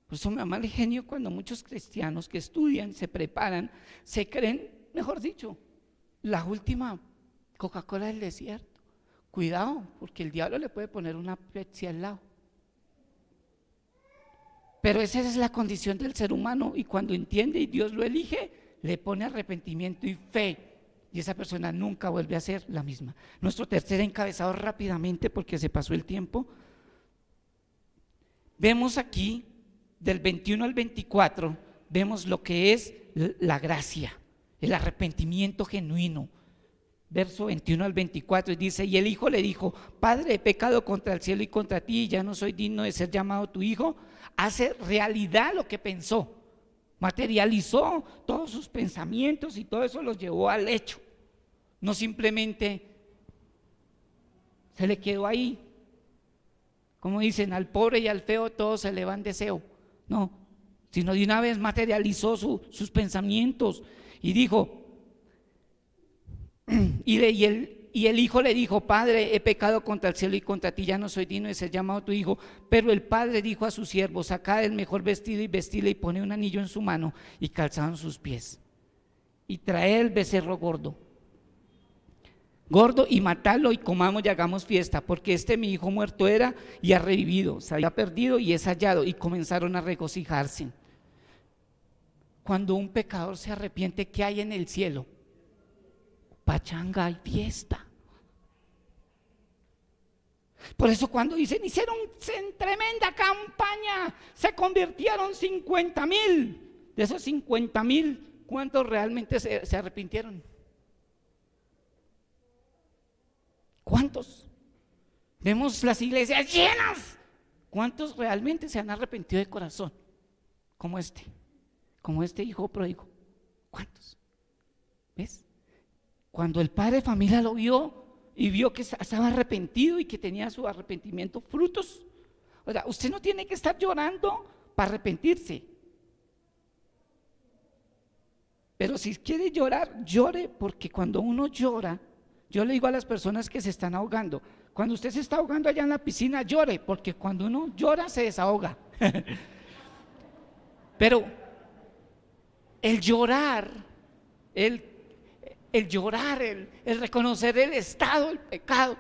Por eso me da mal genio cuando muchos cristianos que estudian, se preparan, se creen, mejor dicho, la última Coca-Cola del desierto. Cuidado, porque el diablo le puede poner una Pepsi al lado. Pero esa es la condición del ser humano, y cuando entiende y Dios lo elige, le pone arrepentimiento y fe, y esa persona nunca vuelve a ser la misma. Nuestro tercer encabezado, rápidamente porque se pasó el tiempo, vemos aquí del 21 al 24, vemos lo que es la gracia, el arrepentimiento genuino. Verso 21 al 24 dice: y el hijo le dijo: Padre, he pecado contra el cielo y contra ti, y ya no soy digno de ser llamado tu hijo. Hace realidad lo que pensó, materializó todos sus pensamientos y todo eso los llevó al hecho. No simplemente se le quedó ahí. Como dicen, al pobre y al feo todos se le van deseo. No, sino de una vez materializó sus pensamientos y dijo, y el hijo le dijo: Padre, he pecado contra el cielo y contra ti, ya no soy digno de ser llamado tu hijo. Pero el padre dijo a sus siervos: sacad el mejor vestido y vestidle, y pone un anillo en su mano y calzado en sus pies, y traed el becerro gordo y matadlo, y comamos y hagamos fiesta, porque mi hijo muerto era y ha revivido, se había perdido y es hallado. Y comenzaron a regocijarse. Cuando un pecador se arrepiente, ¿qué hay en el cielo? Pachanga y fiesta. Por eso cuando dicen: hicieron tremenda campaña, se convirtieron 50,000. De esos 50,000, ¿cuántos realmente se arrepintieron? ¿Cuántos? Vemos las iglesias llenas. ¿Cuántos realmente se han arrepentido de corazón? Como este hijo pródigo. ¿Cuántos? ¿Ves? Cuando el padre de familia lo vio y vio que estaba arrepentido y que tenía su arrepentimiento frutos. O sea, usted no tiene que estar llorando para arrepentirse. Pero si quiere llorar, llore, porque cuando uno llora, yo le digo a las personas que se están ahogando: cuando usted se está ahogando allá en la piscina, llore, porque cuando uno llora se desahoga. Pero el llorar, el reconocer el estado del pecado,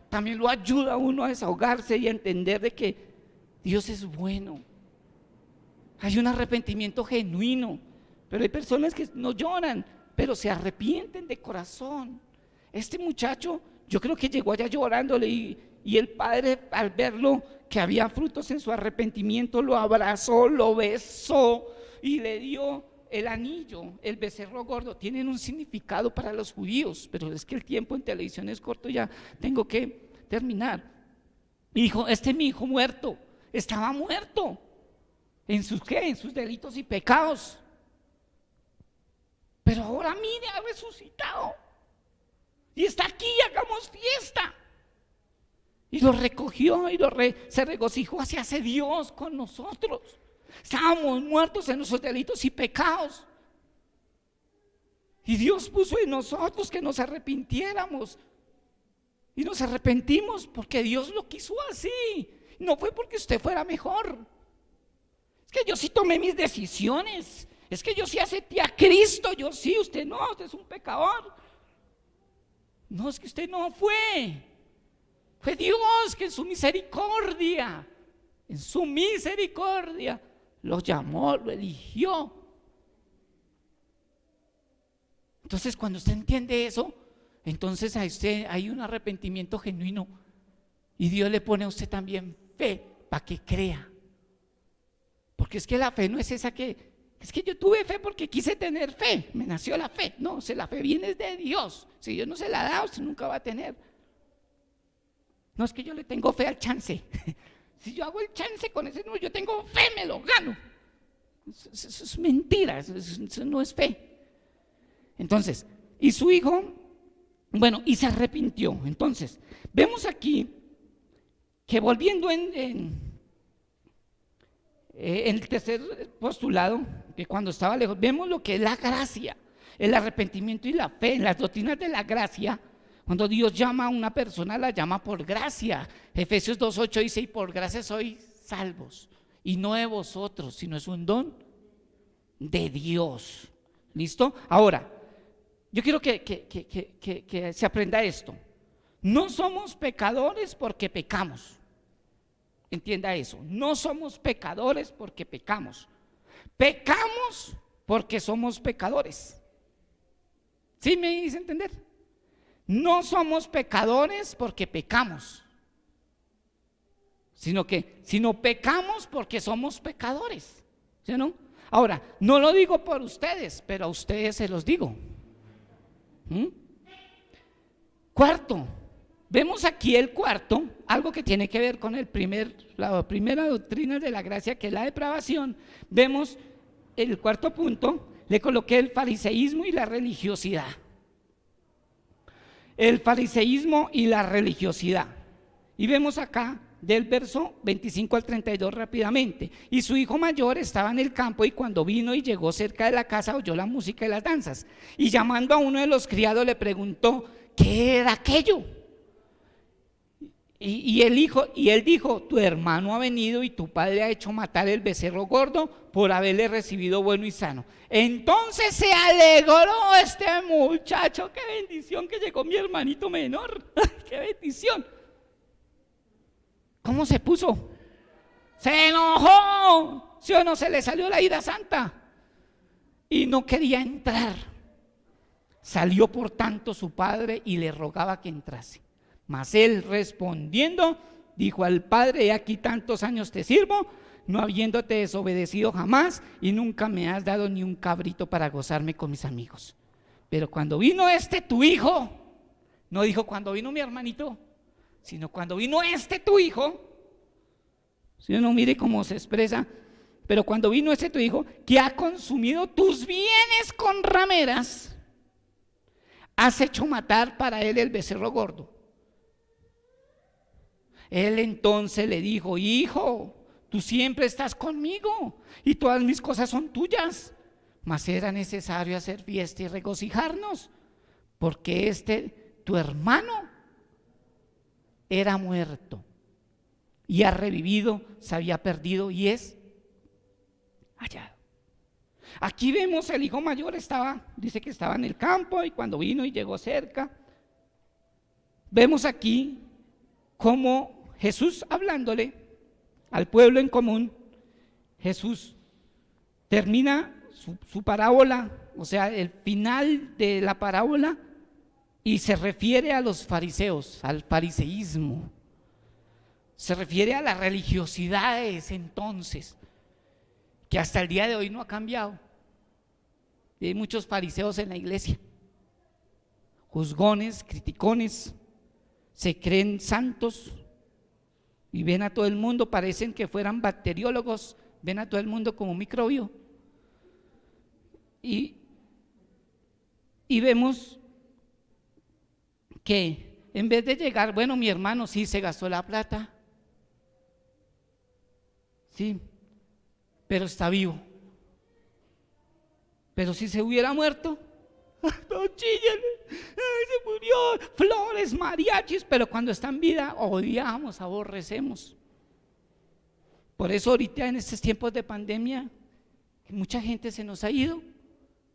también lo ayuda a uno a desahogarse y a entender de que Dios es bueno. Hay un arrepentimiento genuino, pero hay personas que no lloran, pero se arrepienten de corazón. Este muchacho, yo creo que llegó allá llorándole, y el padre, al verlo que había frutos en su arrepentimiento, lo abrazó, lo besó y le dio el anillo, el becerro gordo. Tienen un significado para los judíos, pero es que el tiempo en televisión es corto, ya tengo que terminar. Y dijo: mi hijo muerto, estaba muerto. ¿En sus qué? En sus delitos y pecados. Pero ahora mire, ha resucitado. Y está aquí, hagamos fiesta. Y lo recogió y se regocijó hacia Dios con nosotros. Estábamos muertos en nuestros delitos y pecados, y Dios puso en nosotros que nos arrepintiéramos, y nos arrepentimos porque Dios lo quiso así. No fue porque usted fuera mejor. Es que yo sí tomé mis decisiones, es que yo sí acepté a Cristo, yo sí, usted no, usted es un pecador. No, es que usted no fue Dios que en su misericordia lo llamó, lo eligió. Entonces, cuando usted entiende eso, entonces a usted hay un arrepentimiento genuino, y Dios le pone a usted también fe para que crea. Porque es que la fe no es esa que es que yo tuve fe porque quise tener fe, me nació la fe. No, la fe viene de Dios. Si Dios no se la da, usted nunca va a tener. No es que yo le tengo fe al chance. Si yo hago el chance con ese número, yo tengo fe, me lo gano. Eso es mentira, eso no es fe. Entonces, y su hijo Bueno, y se arrepintió. Entonces, vemos aquí que volviendo en el tercer postulado, que cuando estaba lejos, vemos lo que es la gracia, el arrepentimiento y la fe. En las doctrinas de la gracia, cuando Dios llama a una persona, la llama por gracia. Efesios 2:8 dice: y por gracia sois salvos, y no de vosotros, sino es un don de Dios. ¿Listo? Ahora, yo quiero que se aprenda esto. No somos pecadores porque pecamos. Entienda eso. No somos pecadores porque pecamos. Pecamos porque somos pecadores. ¿Sí me hice entender? No somos pecadores porque pecamos, sino pecamos porque somos pecadores. ¿Sí o no? Ahora, no lo digo por ustedes, pero a ustedes se los digo. Cuarto, vemos aquí el cuarto, algo que tiene que ver con la primera doctrina de la gracia, que es la depravación. Vemos el cuarto punto, le coloqué el fariseísmo y la religiosidad. El fariseísmo y la religiosidad. Y vemos acá del verso 25 al 32 rápidamente. Y su hijo mayor estaba en el campo, y cuando vino y llegó cerca de la casa, oyó la música y las danzas. Y llamando a uno de los criados le preguntó: ¿qué era aquello? Y él dijo: tu hermano ha venido y tu padre ha hecho matar el becerro gordo por haberle recibido bueno y sano. Entonces se alegró este muchacho. Qué bendición que llegó mi hermanito menor. Qué bendición. ¿Cómo se puso? Se enojó. ¿Sí o no? Se le salió la ira santa y no quería entrar. Salió por tanto su padre y le rogaba que entrase. Mas él respondiendo dijo al padre: he aquí tantos años te sirvo, no habiéndote desobedecido jamás, y nunca me has dado ni un cabrito para gozarme con mis amigos. Pero cuando vino tu hijo, no dijo cuando vino mi hermanito, sino cuando vino tu hijo. Si uno mire cómo se expresa: pero cuando vino tu hijo, que ha consumido tus bienes con rameras, has hecho matar para él el becerro gordo. Él entonces le dijo: hijo, tú siempre estás conmigo y todas mis cosas son tuyas, mas era necesario hacer fiesta y regocijarnos, porque tu hermano era muerto y ha revivido, se había perdido y es hallado. Aquí vemos el hijo mayor dice que estaba en el campo, y cuando vino y llegó cerca, vemos aquí cómo Jesús, hablándole al pueblo en común, Jesús termina su parábola, o sea, el final de la parábola, y se refiere a los fariseos, al fariseísmo, se refiere a la religiosidad de ese entonces, que hasta el día de hoy no ha cambiado. Y hay muchos fariseos en la iglesia, juzgones, criticones, se creen santos y ven a todo el mundo, parecen que fueran bacteriólogos, ven a todo el mundo como microbio. Y vemos que en vez de llegar, bueno, mi hermano sí se gastó la plata, sí, pero está vivo. Pero si se hubiera muerto, no chillen, se murió, flores, mariachis, pero cuando está en vida odiamos, aborrecemos. Por eso ahorita en estos tiempos de pandemia, mucha gente se nos ha ido.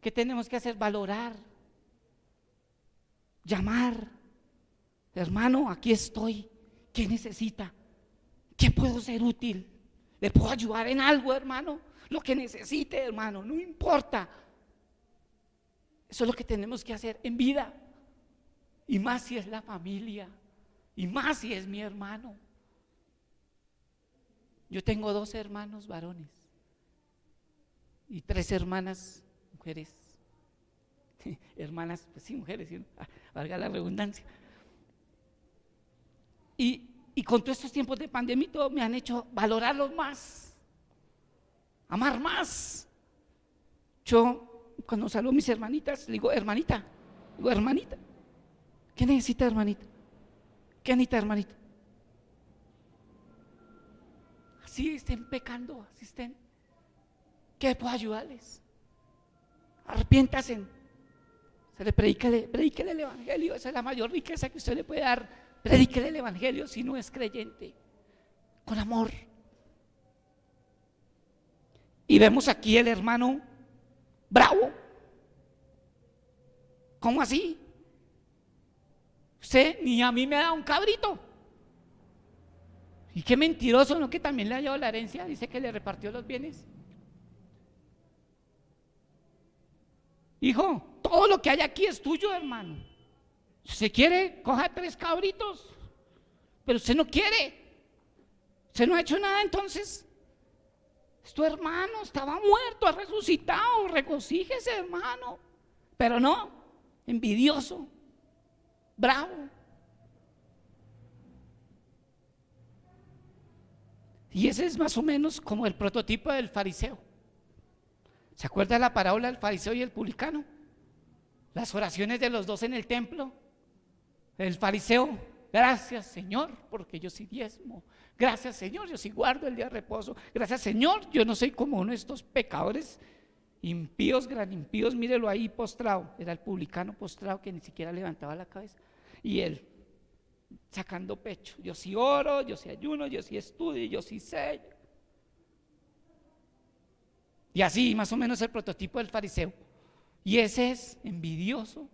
¿Qué tenemos que hacer? Valorar, llamar: hermano, aquí estoy, ¿qué necesita? ¿Qué puedo ser útil? ¿Le puedo ayudar en algo, hermano? Lo que necesite, hermano, no importa. Eso es lo que tenemos que hacer en vida, y más si es la familia, y más si es mi hermano. Yo tengo 2 hermanos varones y 3 hermanas mujeres. Hermanas, pues sí, mujeres, ¿sí? Valga la redundancia. Y con todos estos tiempos de pandemia todo me han hecho valorarlos más, amar más. Yo, cuando saludo a mis hermanitas, le digo hermanita, ¿Qué necesita, hermanita? ¿Qué necesita, hermanita? Así estén pecando, así estén. ¿Qué puedo ayudarles? Arrepiéntase. Se le predíquele el evangelio. Esa es la mayor riqueza que usted le puede dar. Predíquele el evangelio si no es creyente, con amor. Y vemos aquí el hermano bravo. ¿Cómo así? Usted ni a mí me da un cabrito. Y qué mentiroso, ¿no? Que también le ha llevado la herencia. Dice que le repartió los bienes. Hijo, todo lo que hay aquí es tuyo, hermano. Si usted quiere, coja 3 cabritos. Pero usted no quiere. Usted no ha hecho nada, entonces. Es tu hermano, estaba muerto, ha resucitado. Regocíjese, hermano. Pero no, envidioso, bravo. Y ese es más o menos como el prototipo del fariseo. ¿Se acuerda la parábola del fariseo y el publicano? Las oraciones de los dos en el templo. El fariseo: gracias, Señor, porque yo sí diezmo. Gracias, Señor, yo sí guardo el día de reposo. Gracias, Señor, yo no soy como uno de estos pecadores impíos, gran impíos. Mírelo ahí postrado. Era el publicano postrado que ni siquiera levantaba la cabeza. Y él sacando pecho: yo sí oro, yo sí ayuno, yo sí estudio, yo sí sé. Y así más o menos el prototipo del fariseo. Y ese es envidioso.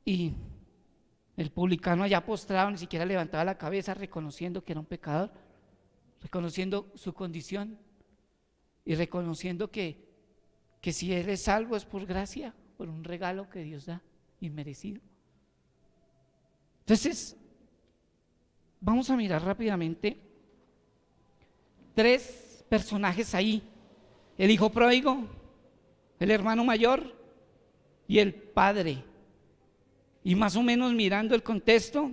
Y el publicano allá postrado ni siquiera levantaba la cabeza, reconociendo que era un pecador, reconociendo su condición y reconociendo que si él es salvo es por gracia, por un regalo que Dios da inmerecido. Entonces, vamos a mirar rápidamente 3 personajes ahí: el hijo pródigo, el hermano mayor y el padre. Y más o menos mirando el contexto,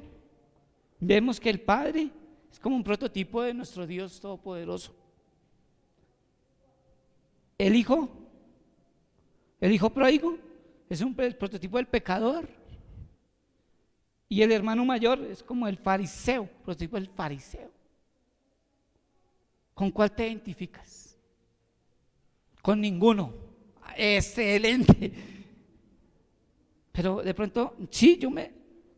vemos que el padre es como un prototipo de nuestro Dios todopoderoso. El hijo pródigo es el prototipo del pecador. Y el hermano mayor es como el fariseo, prototipo del fariseo. ¿Con cuál te identificas? Con ninguno. Excelente. Pero de pronto, sí,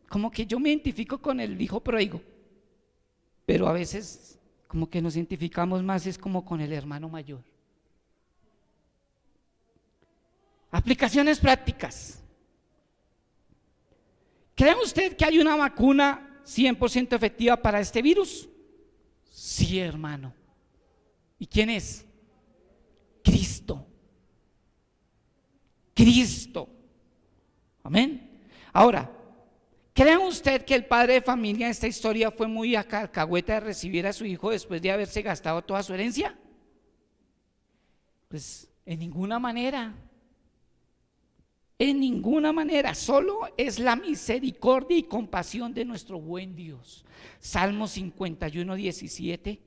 como que yo me identifico con el hijo pródigo, pero a veces como que nos identificamos más es como con el hermano mayor. Aplicaciones prácticas. ¿Cree usted que hay una vacuna 100% efectiva para este virus? Sí, hermano. ¿Y quién es? Cristo. Cristo. Amén. Ahora, ¿cree usted que el padre de familia en esta historia fue muy alcahueta de recibir a su hijo después de haberse gastado toda su herencia? Pues en ninguna manera. En ninguna manera. Solo es la misericordia y compasión de nuestro buen Dios. Salmo 51, 17.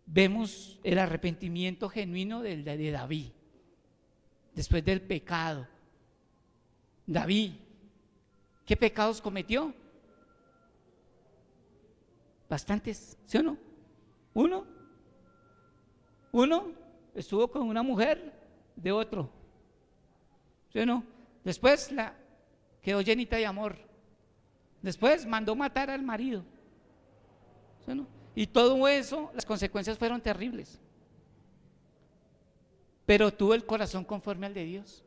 Vemos el arrepentimiento genuino de David después del pecado. David, ¿qué pecados cometió? Bastantes, ¿sí o no? Uno estuvo con una mujer de otro, ¿sí o no? Después quedó llenita de amor. Después mandó matar al marido, ¿sí o no? Y todo eso, las consecuencias fueron terribles. Pero tuvo el corazón conforme al de Dios.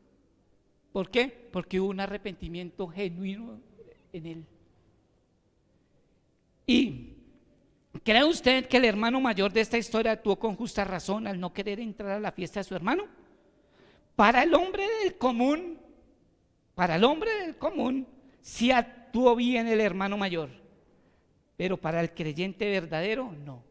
¿Por qué? Porque hubo un arrepentimiento genuino en él. ¿Y cree usted que el hermano mayor de esta historia actuó con justa razón al no querer entrar a la fiesta de su hermano? Para el hombre del común, sí actuó bien el hermano mayor, pero para el creyente verdadero, no.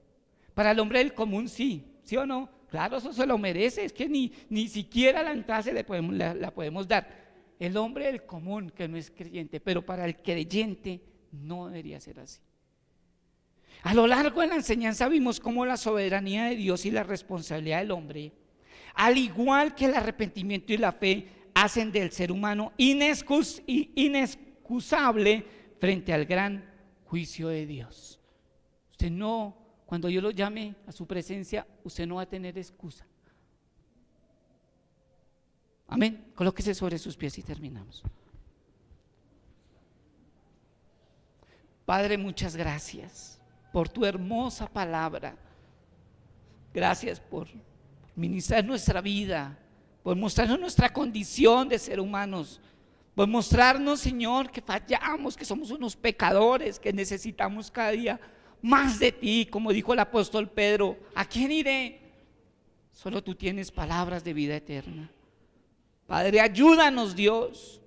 Para el hombre del común, sí, ¿sí o no? Claro, eso se lo merece, es que ni siquiera la entrada la podemos dar. El hombre del común que no es creyente, pero para el creyente no debería ser así. A lo largo de la enseñanza vimos cómo la soberanía de Dios y la responsabilidad del hombre, al igual que el arrepentimiento y la fe, hacen del ser humano inexcusable frente al gran juicio de Dios. Usted no, cuando yo lo llame a su presencia, usted no va a tener excusa. Amén. Colóquese sobre sus pies y terminamos. Padre, muchas gracias por tu hermosa palabra. Gracias por ministrar nuestra vida, por mostrarnos nuestra condición de ser humanos, por mostrarnos, Señor, que fallamos, que somos unos pecadores, que necesitamos cada día más de ti. Como dijo el apóstol Pedro, ¿a quién iré? Solo tú tienes palabras de vida eterna. Padre, ayúdanos, Dios.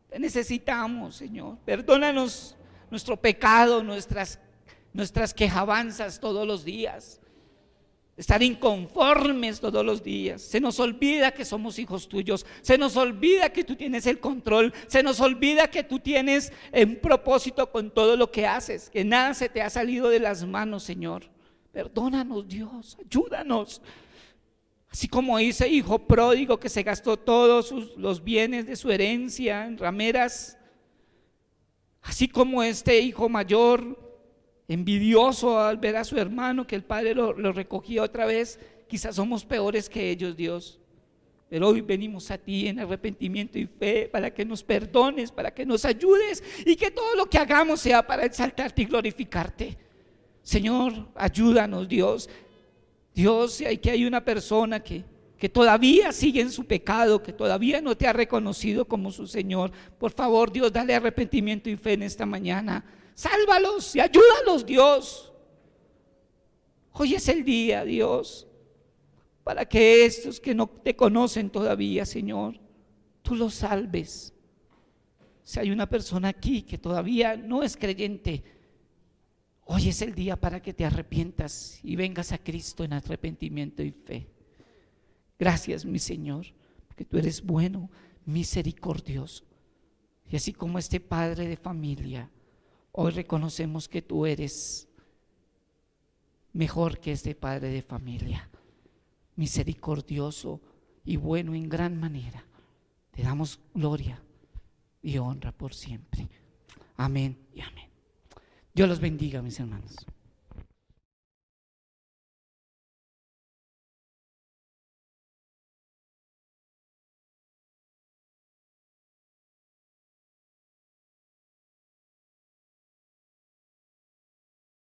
Te necesitamos, Señor. Perdónanos nuestro pecado, nuestras quejabanzas todos los días, estar inconformes todos los días. Se nos olvida que somos hijos tuyos, se nos olvida que tú tienes el control, se nos olvida que tú tienes un propósito con todo lo que haces, que nada se te ha salido de las manos, Señor. Perdónanos, Dios, ayúdanos. Así como ese hijo pródigo que se gastó todos los bienes de su herencia en rameras, así como este hijo mayor, envidioso al ver a su hermano que el padre lo recogía otra vez, quizás somos peores que ellos, Dios. Pero hoy venimos a ti en arrepentimiento y fe para que nos perdones, para que nos ayudes y que todo lo que hagamos sea para exaltarte y glorificarte. Señor, ayúdanos, Dios. Dios, si hay una persona que todavía sigue en su pecado, que todavía no te ha reconocido como su Señor, por favor, Dios, dale arrepentimiento y fe en esta mañana. Sálvalos y ayúdalos, Dios. Hoy es el día, Dios, para que estos que no te conocen todavía, Señor, tú los salves. Si hay una persona aquí que todavía no es creyente, hoy es el día para que te arrepientas y vengas a Cristo en arrepentimiento y fe. Gracias, mi Señor, porque tú eres bueno, misericordioso. Y así como este padre de familia, hoy reconocemos que tú eres mejor que este padre de familia, misericordioso y bueno en gran manera. Te damos gloria y honra por siempre. Amén y amén. Dios los bendiga, mis hermanos.